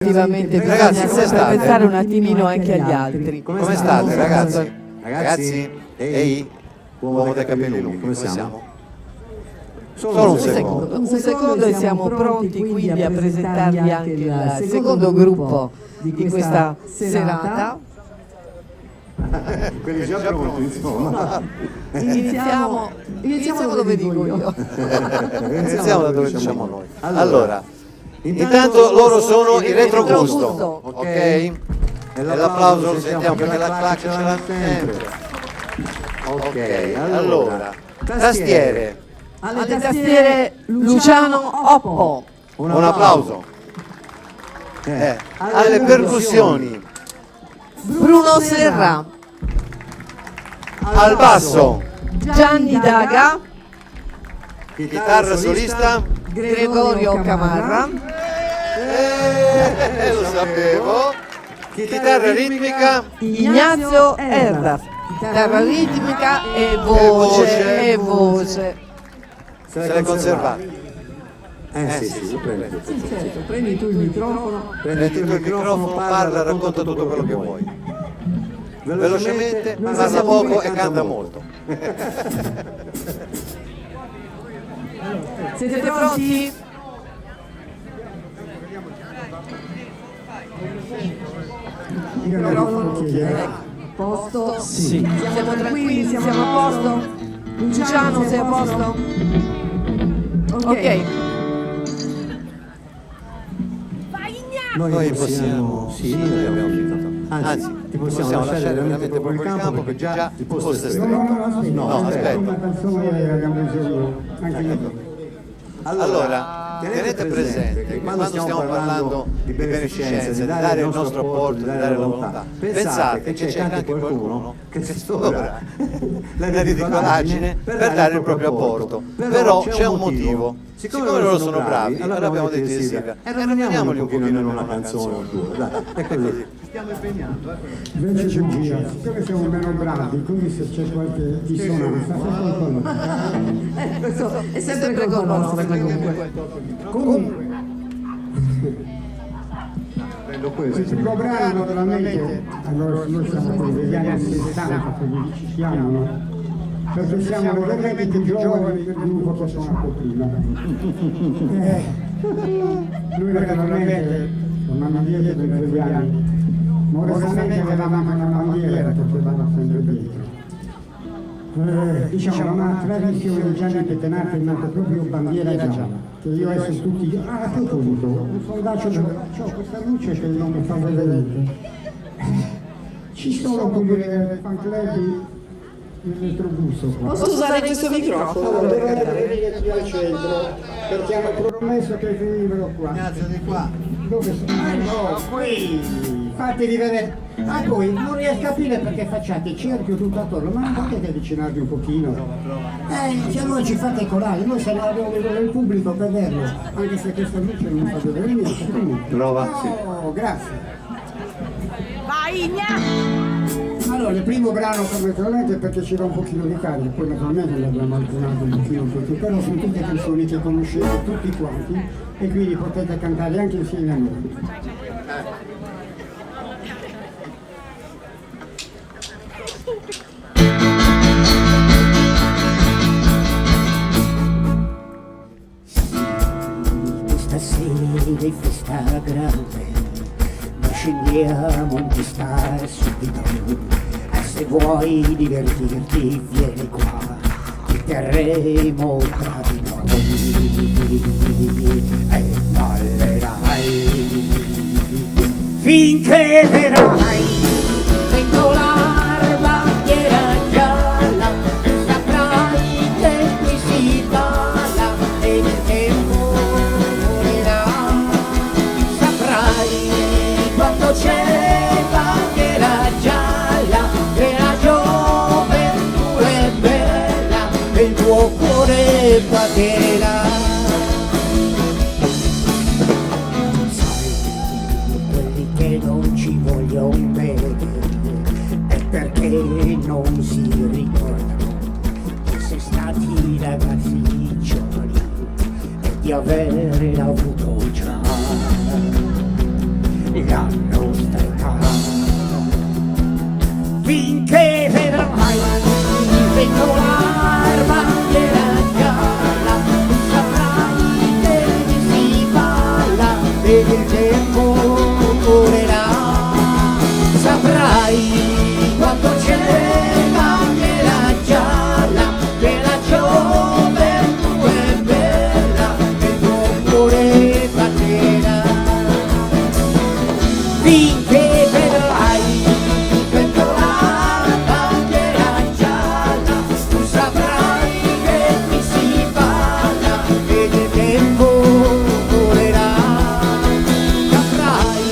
Effettivamente Ragazzi, bisogna come state? pensare un attimino anche agli altri. Come state, ragazzi? Ragazzi? Ehi, uomo dai capelli lunghi, come siamo? Solo un secondo. Un secondo e siamo pronti quindi a presentarvi anche il secondo gruppo di questa serata. Quelli già pronti, insomma. Iniziamo dove dico io. Iniziamo da dove diciamo noi. Allora, intanto loro sono i Retrogusto, ok? E l'applauso lo sentiamo perché la claccia ce l'hanno sempre. Ok, allora, tastiere. Alle tastiere Luciano Oppo. Un applauso. Alle percussioni. Bruno Serra. Al basso. Gianni Daga. Chitarra solista. Gregorio Camarra. Lo sapevo. Chitarra ritmica. Ignazio Erdas. Chitarra ritmica e voce. Se l'hai conservata. Sì, prendi. Certo, prendi tu il microfono. Prendi tu il microfono, parla, racconta tutto quello che vuoi. Velocemente, parla poco e canta molto. Siete pronti? Posto? Sì. Siamo tranquilli, siamo a posto? Luciano, sei a posto? Ok. Noi possiamo, sì, noi abbiamo finito. Anzi, ti possiamo lasciare veramente proprio il campo che già il posto è stretto. No, aspetta. Allora, tenete presente che quando stiamo parlando di beneficenza, di dare il nostro apporto, di dare la volontà, pensate che c'è anche qualcuno che sfora la ridicolaggine per dare il proprio apporto. Però c'è un motivo. Siccome loro sono bravi, allora abbiamo detto di Silvia, ragioniamoli un pochino in una canzone o due, dai, è così. Stiamo impegnando, Invece bugia, siccome siamo meno bravi, quindi se c'è qualche dissonanza, fa qualcosa. Questo è sempre colpa nostra comunque. Comunque, il primo brano naturalmente, allora noi siamo quelli degli anni 60, quindi ci siamo, no? Perché siamo veramente più giovani del gruppo che suona prima. Noi naturalmente, tornando indietro per 2 anni, modestamente avevamo anche una bandiera che portavamo sempre dietro. Diciamo una tradizione di Gianni Pettenati è nata proprio bandiera gialla, che io adesso tutti, a proposito, un sondaggio ho questa luce che non mi fa vedere. Ci sono come fan club il Retrogusto qua. Posso usare questo microfono? Allora, devo andare qui al centro, perché hanno promesso che venivano qua. Cazzo di qua. Dove sono? No, qui! Fatevi vedere. A voi non riesco a capire perché facciate cerchio tutto attorno, ma non potete avvicinarvi un pochino? Se allora ci fate colare, noi se no abbiamo vedere il pubblico per vederlo, anche se questa luce non fa vedere niente. Prova, sì. Oh, grazie. Vai, Igna! Allora, il primo brano naturalmente perché ci dà un pochino di carica, poi naturalmente l'abbiamo alternato un pochino tutti, però sono tutte canzoni che conoscete tutti quanti e quindi potete cantare anche insieme a noi. Stasera è festa grande, ma scendiamo in pista subito. E se vuoi divertirti vieni qua, ti terremo tra di noi e ballerai finché verrai. Tengo la bandiera gialla, saprai che qui si balla e il tempo morirà. Saprai quando c'è bandiera gialla che la gioventù è bella e il tuo cuore batterà. Sai, quelli che non ci vogliono bene è perché non si ricordano che sei stati ragazzi giovani e di aver avuto già pentolar bandiera gialla, saprai che si balla ed il tempo volerà, saprai quando c'è bandiera gialla che la gioventù è bella e il tuo cuore batterà, finché vedrai pentolare bandiera gialla, tu saprai che qui si balla ed il tempo volerà, saprai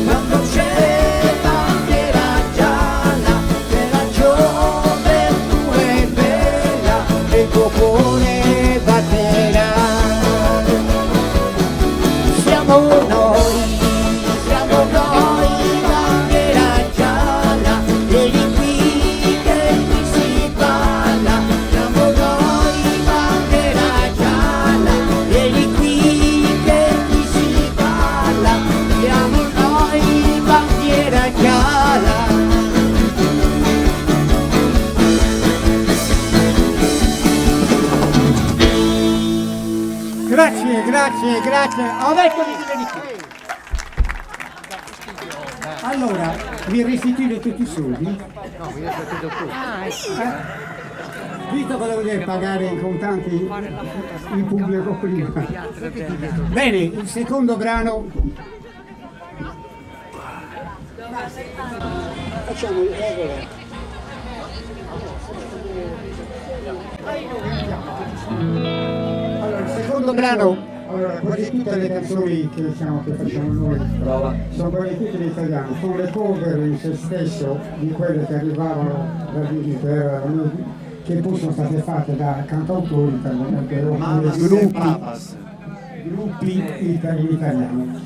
quando c'è bandiera gialla che la gioventù è bella e il tuo cuore batterà. Siamo noi bandiera gialla, vieni qui che qui si balla, siamo noi bandiera gialla, vieni qui che qui si balla, siamo noi bandiera gialla. Grazie. Ho detto di dire di più. Allora, mi restituite tutti i soldi? No, mi lascio tutto tu. Visto che dovete pagare in contanti il pubblico prima. Bene, il secondo brano. Facciamo il regola. Allora, il secondo brano. Allora, quasi tutte le canzoni che facciamo noi sono quasi tutte in italiano, sono le cover in se stesso di quelle che arrivavano dall'Inghilterra, che poi sono state fatte da cantautori italiani, gruppi italiani.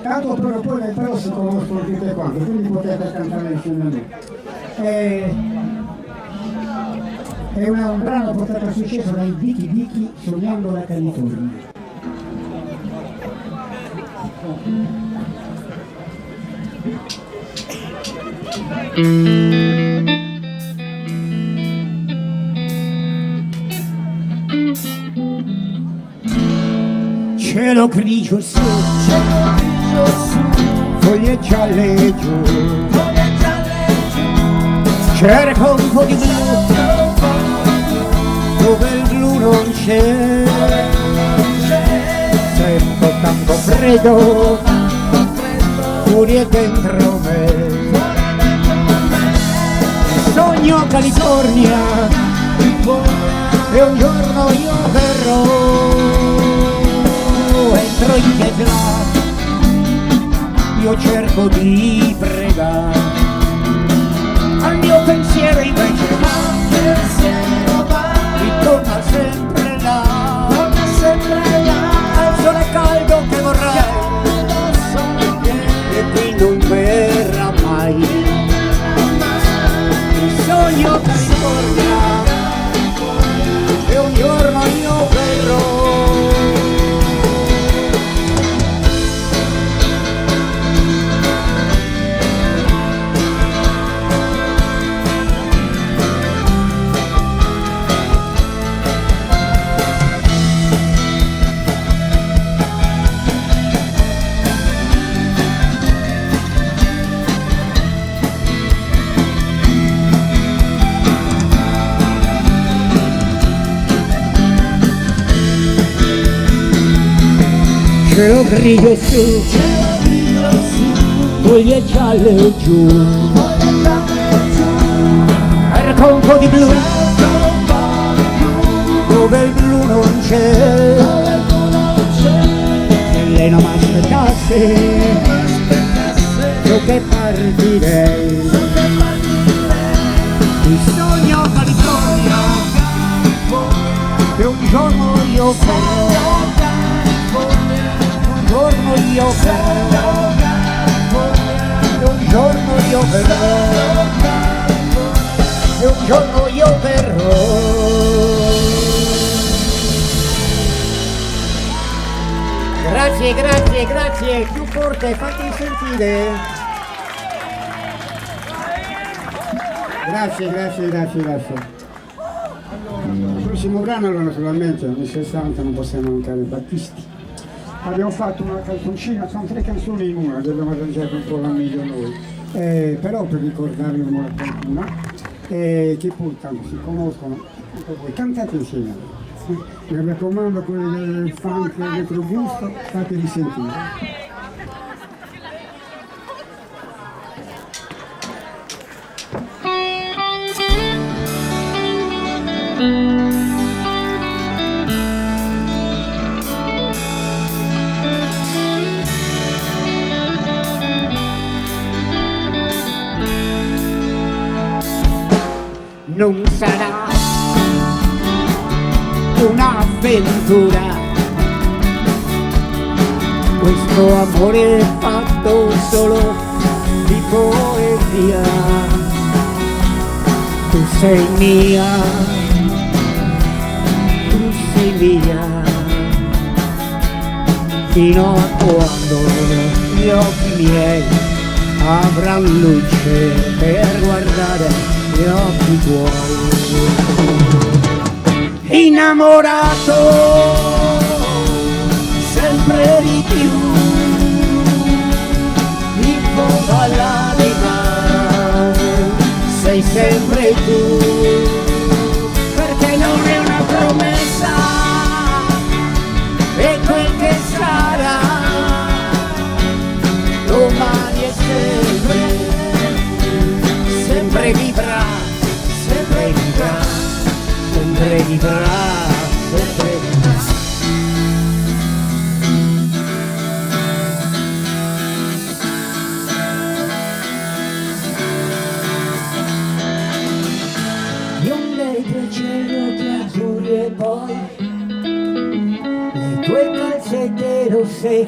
Tanto poi nel però si conoscono tutte quante, quindi potete cantare insieme a me. È un brano portato a successo dai Vicky Vicky, Sognando la California. Cielo grigio su, foglie gialle giù, cerco un po' di blu dove il blu non c'è, sento tanto freddo, fuori dentro me, sogno California e un giorno io verrò, entro in Tesla, io cerco di pregare, al mio pensiero invece ritorna sempre là, al sole caldo che vorrai, e qui non verrà mai, il sogno California, e un giorno io verrò. Cielo grigio su, foglie gialle giù, cerco un po' di blu, dove il blu non c'è, se lei non mi aspettasse, io che partirei, il sogno California, e un giorno io farò, un giorno io verrò, un giorno io verrò, un giorno io verrò. Grazie, più forte, fatti sentire. Grazie. Il prossimo brano allora naturalmente anni 60 non possiamo mancare Battisti. Abbiamo fatto una canzoncina, sono 3 canzoni in una, che abbiamo arrangiato un po' la meglio noi. Però per ricordarvi una qualcuna, che poi tanto si conoscono, anche voi cantate insieme. Mi raccomando, quelli del funk e del retrogusto, fatevi sentire. Non sarà un'avventura, questo amore fatto solo di poesia. Tu sei mia, fino a quando gli occhi miei avranno luce per guardare gli occhi tuoi. Innamorato sempre di più, in fondo all'anima sei sempre tu, perché non è una promessa, è quel che sarà, domani è sempre vivrà, sempre vivrà, sempre vivrà, sempre vivrà. Bionde del cielo di azzurri e poi le tue calzette rosse e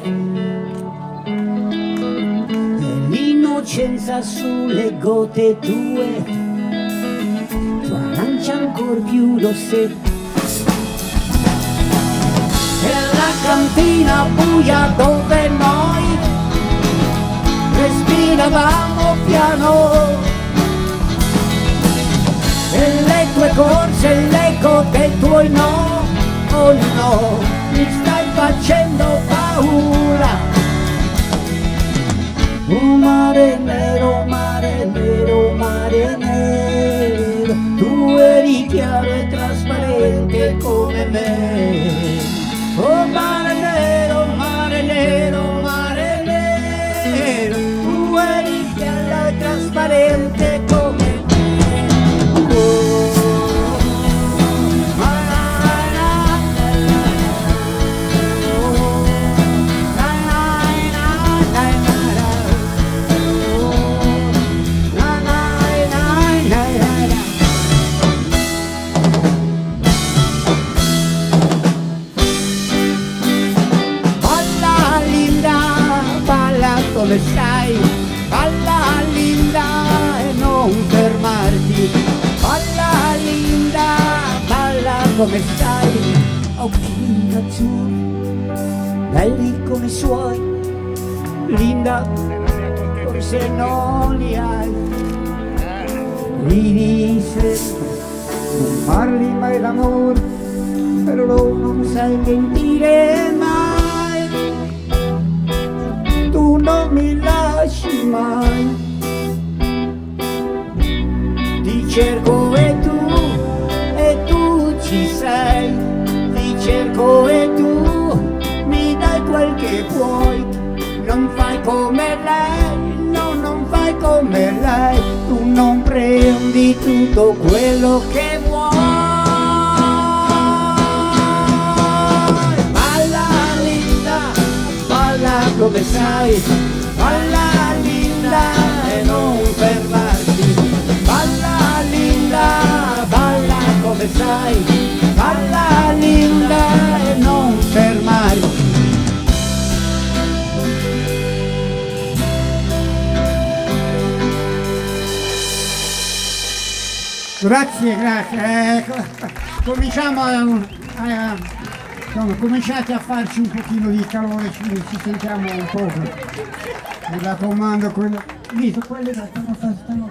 l'innocenza sulle gote tue, tua arancia ancor più rosse, e la cantina buia dove noi respiravamo piano, e le tue corse, l'eco dei tuoi no, oh no, mi stai facendo paura. Oh mare nero, mare nero, mare nero, tu eri chiaro e trasparente come me. Oh mare nero, mare nero, mare nero, tu eri chiaro e trasparente come me. Come stai? Balla linda e non fermarti. Balla linda, balla come stai. Occhi azzurri, belli come i suoi. Linda, forse non li hai. Ridi sempre, non parli mai d'amore, però non sai mentire mai. Tu non mi lasci mai, ti cerco e tu ci sei, ti cerco e tu mi dai quel che vuoi, non fai come lei, no, non fai come lei, tu non prendi tutto quello che vuoi. Balla linda, balla come sai, balla linda e non fermarti, balla linda, balla come sai, balla linda e non fermarti. Grazie. Cominciamo insomma, cominciate a farci un pochino di calore, ci sentiamo un po'. Mi raccomando, quelle stanno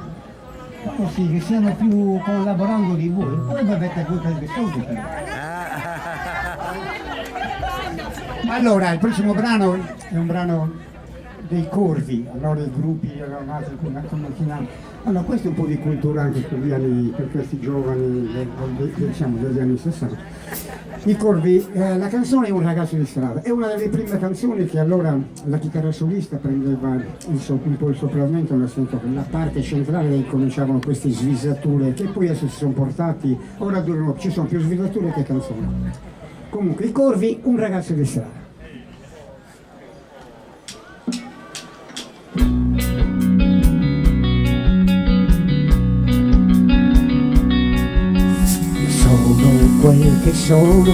così, che siano più collaborando di voi. Poi vi avete avuto dei soldi però. Allora, il prossimo brano è un brano dei Corvi, allora i gruppi erano nati come allora questo è un po' di cultura anche per questi giovani diciamo degli anni 60. I Corvi, la canzone è Un ragazzo di strada, è una delle prime canzoni che allora la chitarra solista prendeva un po' il sopravvento, nel senso che la parte centrale cominciavano queste svisature che poi adesso si sono portati, ora durano, ci sono più svisature che canzoni. Comunque i Corvi, Un ragazzo di strada. Quel che sono,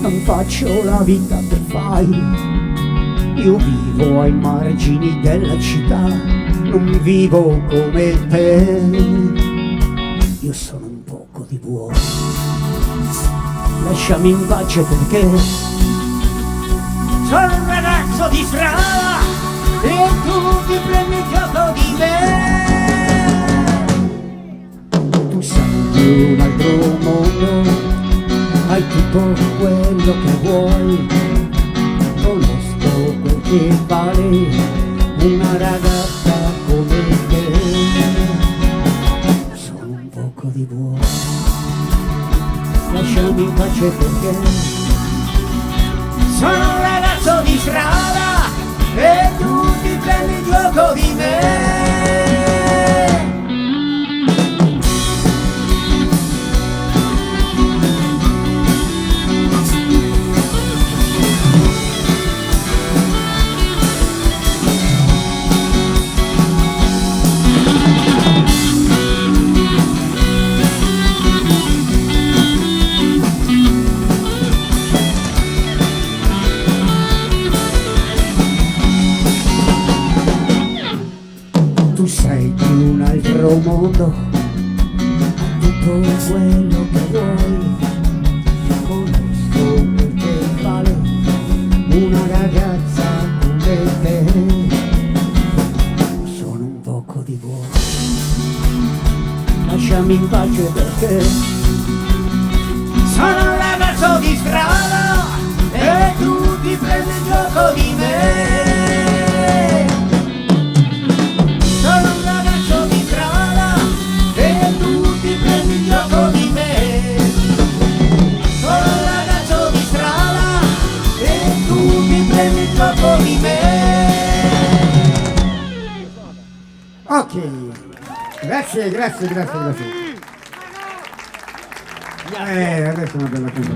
non faccio la vita che fai. Io vivo ai margini della città, non vivo come te. Io sono un poco di buono, lasciami in pace perché sono un ragazzo di strada e tu ti prendi gioco di me. Tu sei un altro mondo, hai tutto quello che vuoi, conosco quel che vale una ragazza come te. Sono un poco di buono, lasciami in pace perché sono un ragazzo di strada e tu ti prendi gioco di me. Tu sei di un altro mondo, tutto quello che vuoi, conosco quel che vale una ragazza come te. Sono un poco di buono, lasciami in pace perché sono un ragazzo di strada e tu ti prendi gioco di me. Ok, grazie. Adesso è una bella cosa.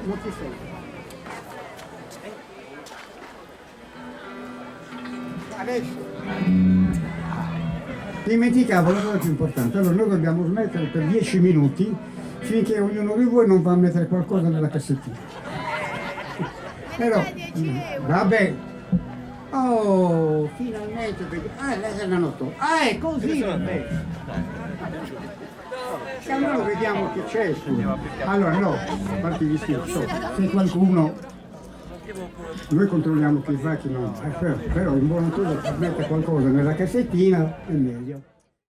Non ti sei. Adesso dimenticavo la cosa più importante. Allora noi dobbiamo smettere per 10 minuti finché ognuno di voi non va a mettere qualcosa nella cassettina. Però vabbè, oh, finalmente lei se la notò. È così, vabbè. Allora vediamo che c'è su. Allora no, a parte gli scherzi, se qualcuno, noi controlliamo chi fa e chi non, però in buona cosa mette qualcosa nella cassettina è meglio.